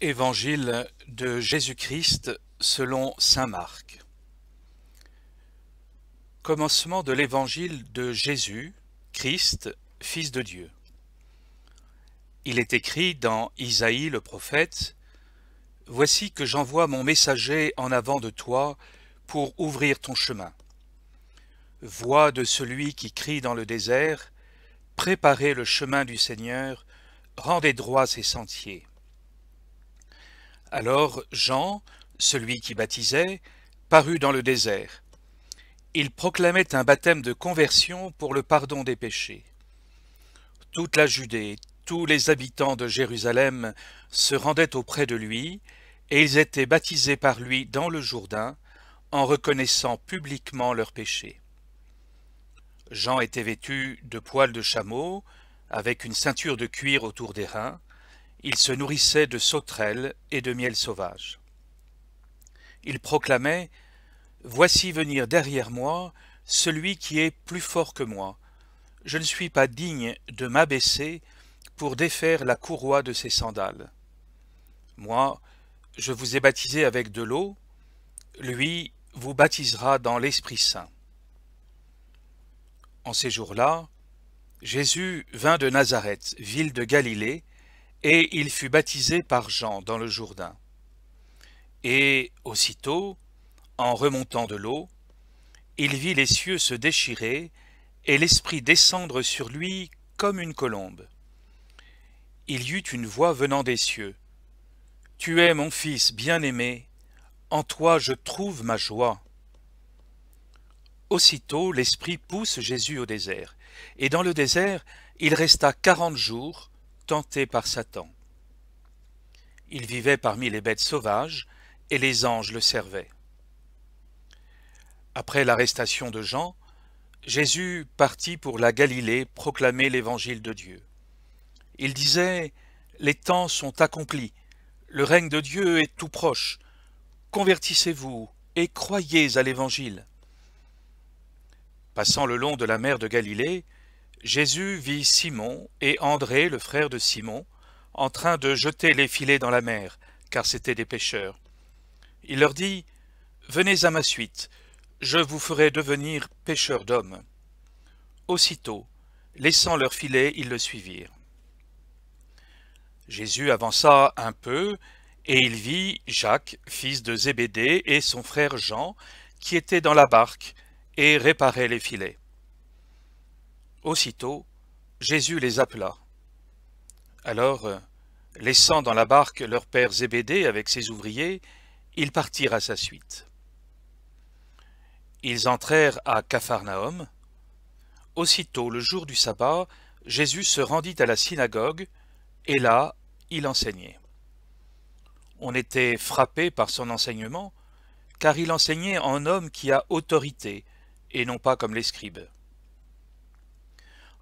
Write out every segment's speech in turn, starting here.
Évangile de Jésus-Christ selon saint Marc. Commencement de l'évangile de Jésus, Christ, Fils de Dieu. Il est écrit dans Isaïe le prophète: « Voici que j'envoie mon messager en avant de toi pour ouvrir ton chemin. Voix de celui qui crie dans le désert, préparez le chemin du Seigneur, rendez droits ses sentiers. » Alors Jean, celui qui baptisait, parut dans le désert. Il proclamait un baptême de conversion pour le pardon des péchés. Toute la Judée, tous les habitants de Jérusalem se rendaient auprès de lui, et ils étaient baptisés par lui dans le Jourdain, en reconnaissant publiquement leurs péchés. Jean était vêtu de poils de chameau, avec une ceinture de cuir autour des reins. Il se nourrissait de sauterelles et de miel sauvage. Il proclamait: « Voici venir derrière moi celui qui est plus fort que moi. Je ne suis pas digne de m'abaisser pour défaire la courroie de ses sandales. Moi, je vous ai baptisé avec de l'eau, lui vous baptisera dans l'Esprit Saint. » En ces jours-là, Jésus vint de Nazareth, ville de Galilée, et il fut baptisé par Jean dans le Jourdain. Et aussitôt, en remontant de l'eau, il vit les cieux se déchirer et l'Esprit descendre sur lui comme une colombe. Il y eut une voix venant des cieux: « Tu es mon Fils bien-aimé, en toi je trouve ma joie. » Aussitôt l'Esprit pousse Jésus au désert, et dans le désert il resta 40 jours, tenté par Satan. Il vivait parmi les bêtes sauvages, et les anges le servaient. Après l'arrestation de Jean, Jésus partit pour la Galilée proclamer l'évangile de Dieu. Il disait: « Les temps sont accomplis, le règne de Dieu est tout proche. Convertissez-vous et croyez à l'évangile. » Passant le long de la mer de Galilée, Jésus vit Simon et André, le frère de Simon, en train de jeter les filets dans la mer, car c'étaient des pêcheurs. Il leur dit: « Venez à ma suite, je vous ferai devenir pêcheurs d'hommes. » Aussitôt, laissant leurs filets, ils le suivirent. Jésus avança un peu, et il vit Jacques, fils de Zébédée, et son frère Jean, qui étaient dans la barque, et réparaient les filets. Aussitôt, Jésus les appela. Alors, laissant dans la barque leur père Zébédée avec ses ouvriers, ils partirent à sa suite. Ils entrèrent à Capharnaüm. Aussitôt, le jour du sabbat, Jésus se rendit à la synagogue, et là, il enseignait. On était frappé par son enseignement, car il enseignait en homme qui a autorité, et non pas comme les scribes.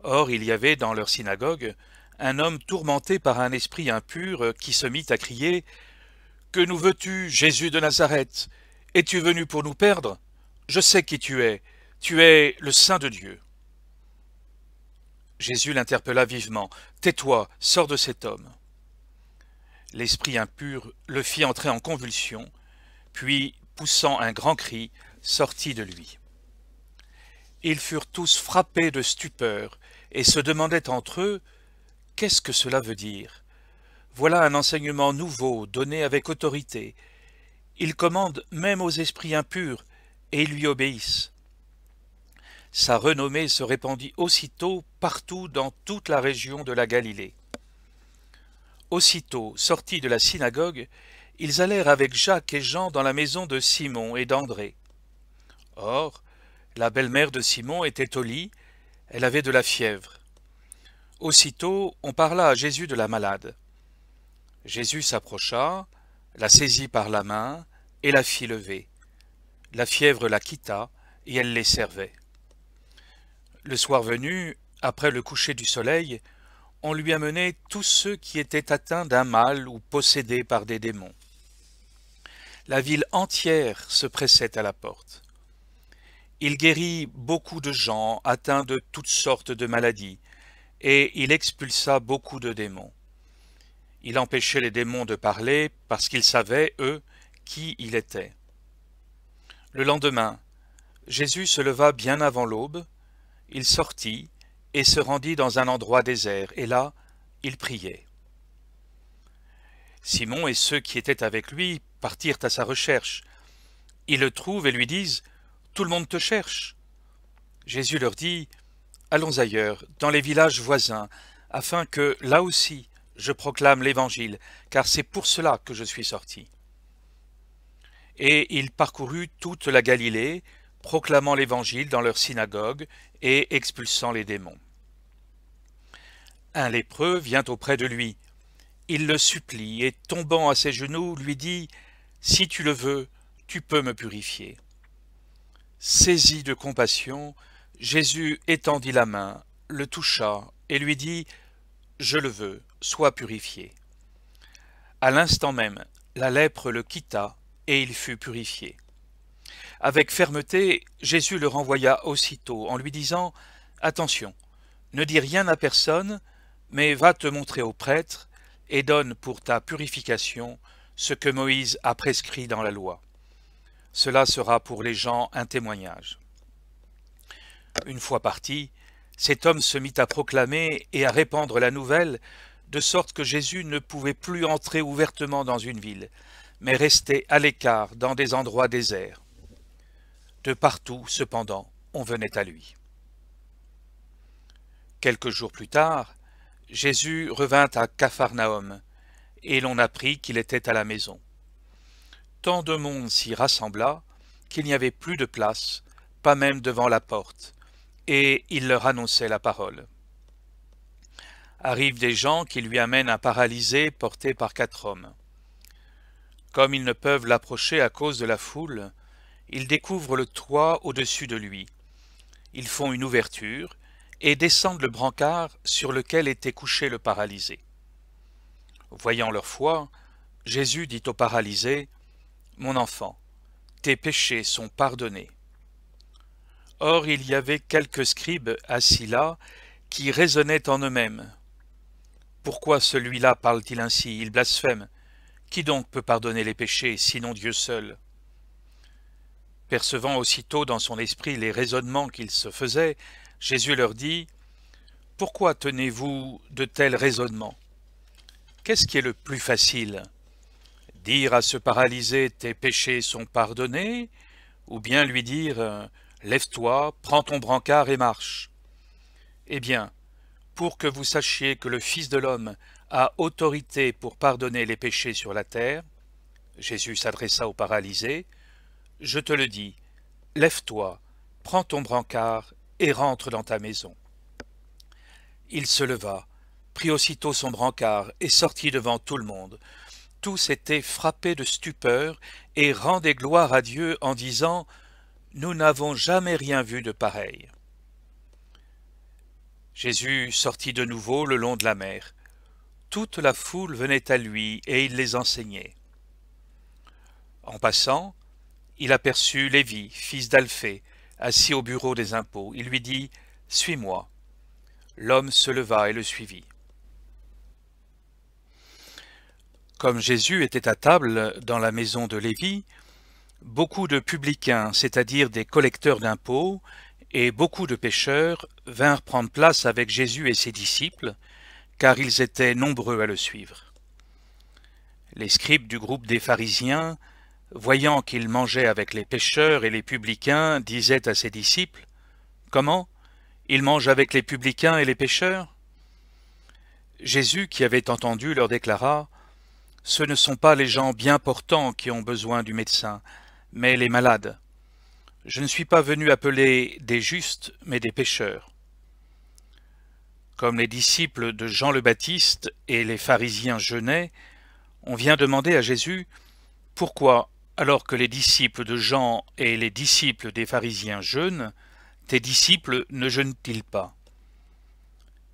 Or, il y avait dans leur synagogue un homme tourmenté par un esprit impur qui se mit à crier: « Que nous veux-tu, Jésus de Nazareth? Es-tu venu pour nous perdre? Je sais qui tu es le Saint de Dieu. » Jésus l'interpella vivement: « Tais-toi, sors de cet homme. » L'esprit impur le fit entrer en convulsion, puis, poussant un grand cri, sortit de lui. Ils furent tous frappés de stupeur et se demandaient entre eux: « Qu'est-ce que cela veut dire? Voilà un enseignement nouveau donné avec autorité. Il commande même aux esprits impurs, et ils lui obéissent. » Sa renommée se répandit aussitôt partout dans toute la région de la Galilée. Aussitôt sortis de la synagogue, ils allèrent avec Jacques et Jean dans la maison de Simon et d'André. Or, la belle-mère de Simon était au lit, elle avait de la fièvre. Aussitôt, on parla à Jésus de la malade. Jésus s'approcha, la saisit par la main et la fit lever. La fièvre la quitta et elle les servait. Le soir venu, après le coucher du soleil, on lui amenait tous ceux qui étaient atteints d'un mal ou possédés par des démons. La ville entière se pressait à la porte. Il guérit beaucoup de gens atteints de toutes sortes de maladies, et il expulsa beaucoup de démons. Il empêchait les démons de parler parce qu'ils savaient, eux, qui il était. Le lendemain, Jésus se leva bien avant l'aube, il sortit et se rendit dans un endroit désert, et là, il priait. Simon et ceux qui étaient avec lui partirent à sa recherche. Ils le trouvent et lui disent « Tout le monde te cherche !» Jésus leur dit « Allons ailleurs, dans les villages voisins, afin que, là aussi, je proclame l'Évangile, car c'est pour cela que je suis sorti. » Et il parcourut toute la Galilée, proclamant l'Évangile dans leurs synagogues et expulsant les démons. Un lépreux vient auprès de lui. Il le supplie et, tombant à ses genoux, lui dit « Si tu le veux, tu peux me purifier. » Saisi de compassion, Jésus étendit la main, le toucha et lui dit « Je le veux, sois purifié. » À l'instant même, la lèpre le quitta et il fut purifié. Avec fermeté, Jésus le renvoya aussitôt en lui disant « Attention, ne dis rien à personne, mais va te montrer au prêtre et donne pour ta purification ce que Moïse a prescrit dans la loi. Cela sera pour les gens un témoignage. » Une fois parti, cet homme se mit à proclamer et à répandre la nouvelle, de sorte que Jésus ne pouvait plus entrer ouvertement dans une ville, mais restait à l'écart dans des endroits déserts. De partout, cependant, on venait à lui. Quelques jours plus tard, Jésus revint à Capharnaüm, et l'on apprit qu'il était à la maison. Tant de monde s'y rassembla qu'il n'y avait plus de place, pas même devant la porte, et il leur annonçait la parole. Arrivent des gens qui lui amènent un paralysé porté par 4 hommes. Comme ils ne peuvent l'approcher à cause de la foule, ils découvrent le toit au-dessus de lui. Ils font une ouverture et descendent le brancard sur lequel était couché le paralysé. Voyant leur foi, Jésus dit au paralysé « Mon enfant, tes péchés sont pardonnés. » Or il y avait quelques scribes assis là qui raisonnaient en eux-mêmes. « Pourquoi celui-là parle-t-il ainsi? Il blasphème. Qui donc peut pardonner les péchés, sinon Dieu seul ?» Percevant aussitôt dans son esprit les raisonnements qu'ils se faisaient, Jésus leur dit « Pourquoi tenez-vous de tels raisonnements? Qu'est-ce qui est le plus facile? Dire à ce paralysé « Tes péchés sont pardonnés » ou bien lui dire « Lève-toi, prends ton brancard et marche ». Eh bien, pour que vous sachiez que le Fils de l'homme a autorité pour pardonner les péchés sur la terre, Jésus s'adressa au paralysé, je te le dis, lève-toi, prends ton brancard et rentre dans ta maison. Il se leva, prit aussitôt son brancard et sortit devant tout le monde. Tous étaient frappés de stupeur et rendaient gloire à Dieu en disant « Nous n'avons jamais rien vu de pareil. » Jésus sortit de nouveau le long de la mer. Toute la foule venait à lui et il les enseignait. En passant, il aperçut Lévi, fils d'Alphée, assis au bureau des impôts. Il lui dit « Suis-moi ». L'homme se leva et le suivit. Comme Jésus était à table dans la maison de Lévi, beaucoup de publicains, c'est-à-dire des collecteurs d'impôts, et beaucoup de pécheurs vinrent prendre place avec Jésus et ses disciples, car ils étaient nombreux à le suivre. Les scribes du groupe des pharisiens, voyant qu'il mangeait avec les pécheurs et les publicains, disaient à ses disciples « Comment? Il mange avec les publicains et les pécheurs ?» Jésus, qui avait entendu, leur déclara « Ce ne sont pas les gens bien portants qui ont besoin du médecin, mais les malades. Je ne suis pas venu appeler des justes, mais des pécheurs. » Comme les disciples de Jean le Baptiste et les pharisiens jeûnaient, on vient demander à Jésus « Pourquoi, alors que les disciples de Jean et les disciples des pharisiens jeûnent, tes disciples ne jeûnent-ils pas ?»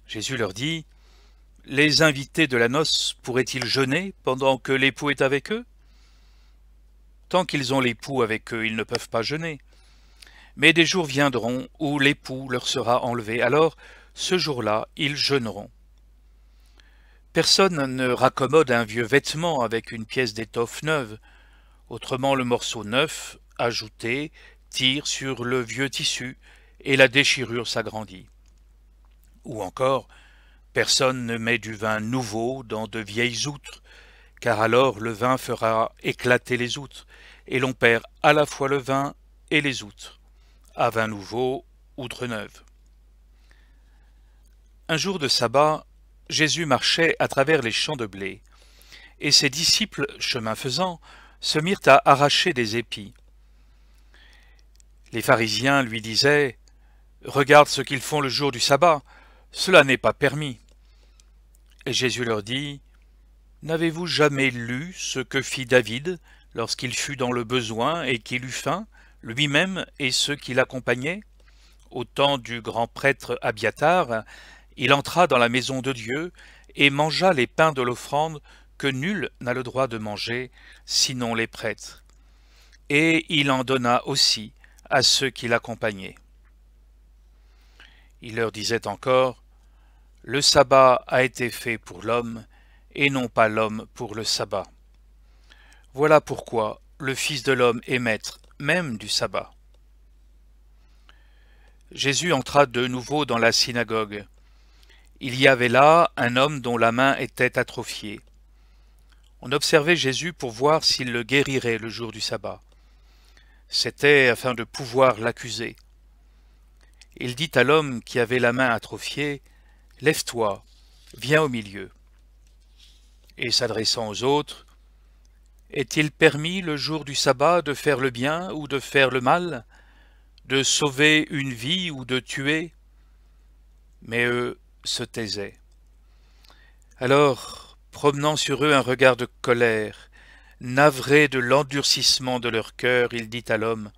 Jésus leur dit « Les invités de la noce pourraient-ils jeûner pendant que l'époux est avec eux? Tant qu'ils ont l'époux avec eux, ils ne peuvent pas jeûner. Mais des jours viendront où l'époux leur sera enlevé, alors ce jour-là, ils jeûneront. Personne ne raccommode un vieux vêtement avec une pièce d'étoffe neuve. Autrement, le morceau neuf, ajouté, tire sur le vieux tissu et la déchirure s'agrandit. Ou encore, personne ne met du vin nouveau dans de vieilles outres, car alors le vin fera éclater les outres, et l'on perd à la fois le vin et les outres. À vin nouveau, outre neuve. Un jour de sabbat, Jésus marchait à travers les champs de blé, et ses disciples, chemin faisant, se mirent à arracher des épis. Les pharisiens lui disaient « Regarde ce qu'ils font le jour du sabbat, cela n'est pas permis. » Et Jésus leur dit « N'avez-vous jamais lu ce que fit David lorsqu'il fut dans le besoin et qu'il eut faim, lui-même et ceux qui l'accompagnaient? Au temps du grand prêtre Abiatar, il entra dans la maison de Dieu et mangea les pains de l'offrande que nul n'a le droit de manger, sinon les prêtres. Et il en donna aussi à ceux qui l'accompagnaient. » Il leur disait encore, « Le sabbat a été fait pour l'homme, et non pas l'homme pour le sabbat. Voilà pourquoi le Fils de l'homme est maître même du sabbat. » Jésus entra de nouveau dans la synagogue. Il y avait là un homme dont la main était atrophiée. On observait Jésus pour voir s'il le guérirait le jour du sabbat. C'était afin de pouvoir l'accuser. Il dit à l'homme qui avait la main atrophiée, « Lève-toi, viens au milieu. » Et s'adressant aux autres, « Est-il permis le jour du sabbat de faire le bien ou de faire le mal, de sauver une vie ou de tuer ?» Mais eux se taisaient. Alors, promenant sur eux un regard de colère, navré de l'endurcissement de leur cœur, il dit à l'homme,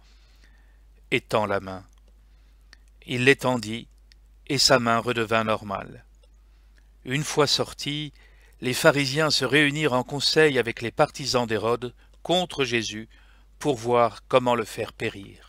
« Étends la main. » Il l'étendit, et sa main redevint normale. Une fois sortis, les pharisiens se réunirent en conseil avec les partisans d'Hérode contre Jésus pour voir comment le faire périr.